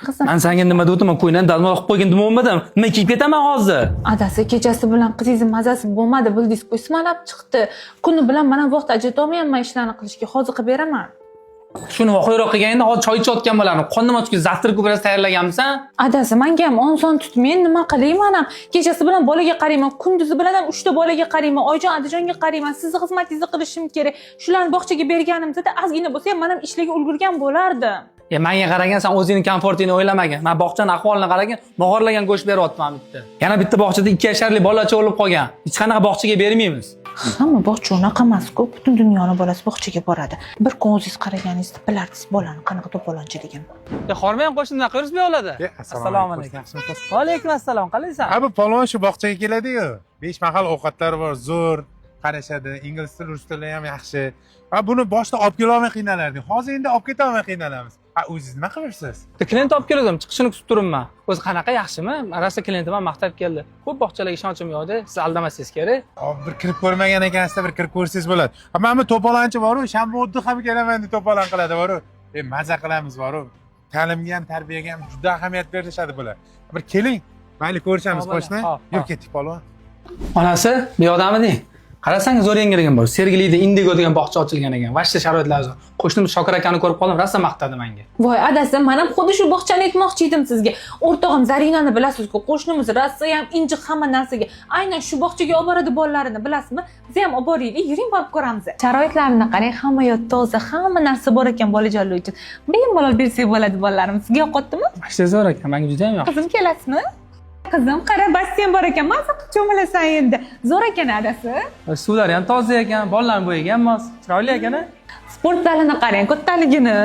Qizim. Men senga nima dedim, qo'ydan dazmol qilib qo'ygin demoqmadim. Nima kiyib ketaman hozir? Adasi kechasi bilan qizingiz mazasi bo'lmadi, bildingiz-ku, ismalab chiqdi. Kuni bilan mana vaqt ajrata olmayapman ishlarni qilishga, hozir qilib beraman. Shuni voqeroq qilganingda hozir choy ichayotgan bo'lardim. Qonni ochga zavtrak ko'p biroz tayyorlaganmisan? Adasi, menga ham oson tutmay, nima qilayman ham? Kechasi bilan bolaga qarayman, kunduzi bilan ham 3 ta bolaga qarayman, Oyjon, Adijonga qarayman, sizni xizmatingizni qilishim kerak. Shularni bog'chaga berganimda ozgina bo'lsa ham men ham ishlarga ulgurgan bo'lardim. Menga qaragan, sen o'zingning komfortingni o'ylamagan. Men bog'chaning ahvolini qaragan, mog'orlagan go'sht beryapman bitta. Yana bitta bog'chada 2 yasharli bolacha o'lib qolgan. Hech qanaqa bog'chaga bermaymiz. Hamma bog'cha unaqa emas-ku, butun dunyoni bolasi bog'chaga boradi. Bir kun o'zingiz qaraganingizda bilardingiz bolani qanaqa to'polonchiligini. Xormang qo'shni nima qilib beradi? Assalomu alaykum. Va alaykum assalom. Qalaysan? Bu polvon shu bog'chaga keladi-yu. 5 mahal ovqatlari bor, zo'r qarashadi, ingliz tili, rus tili ham yaxshi. Va buni boshda olib kela olmay qiynalardik. Hozir endi olib keta olmay qiynalamiz. O'zingiz nima qilyapsiz? Klient olib keldim, chiqishini kutib turibman. O'zi qanaqa yaxshimi? Rosa klientim ham maqtab keldi. Ko'p bog'chalarga ishonchim yo'qdi. Siz aldamasangiz kerak. Bir kirib ko'rmagan ekansizda, bir kirib ko'rsangiz bo'ladi. Mana bu to'polonchi bor-ku, shanba o'tdi ham kelaman deb to'polon qiladi bor-ku. Maza qilamiz bor-ku. Ta'limga ham, tarbiyaga ham juda ahamiyat berishadi bular. Bir keling, mayli ko'rishamiz qo'shni. Yur ketdik polvon. Onasi, bu odamiding. Qarasangiz zo'r yangiligim bor. Sergelida Indigo degan bog'cha ochilgan ekan. Vashta sharoitlar zo'r. Qo'shnim Shokir akani ko'rib qoldim, rosa maqtadi menga. Voy, adasi, men ham xuddi shu bog'chani aytmoqchi edim sizga. O'rtog'im Zarinani bilasiz-ku, qo'shnimiz rosa ham injiq hamma narsaga. Aynan shu bog'chaga olib boradi bolalarini, bilasizmi? Biz ham olib boraylik, yuring borib ko'ramiz. Sharoitlarini qarang, hamma yoq toza, hamma narsa bor ekan bolajonlar uchun. Bemalol bersak bo'ladi bolalarim. Sizga yoqadimi? Vashta zo'r ekan, menga juda ham yoqdi. Qizim, kelasizmi? Qizim, qara, basseyn bor ekan, maza qilib cho'milasan endi. Zo'r ekan adasi. Suvlari ham toza ekan, bolalarni bo'yagan mos. Chiroyli ekan-a? Sport zalini qarang, kattaligini.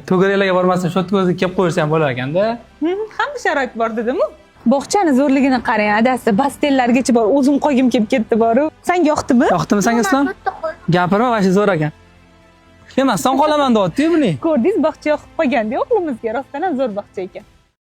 To'garaklarga bormasdan shu o'tkazib kelib qo'ysa ham bo'lar ekanda. Hamma sharoit bor dedim-ku. Bog'chani zo'rligini qarang, adasi, bastellargacha bor. O'zim qo'ygim kelib ketdi boru. Senga yoqdimi? Yoqdimi senga Islom? Gapirma, vashta zo'r ekan. Men son qolaman deyapti-yu buni. Ko'rdingiz, bog'cha yoqib qo'yganda o'g'limizga rostdan ham zo'r bog'cha ekan.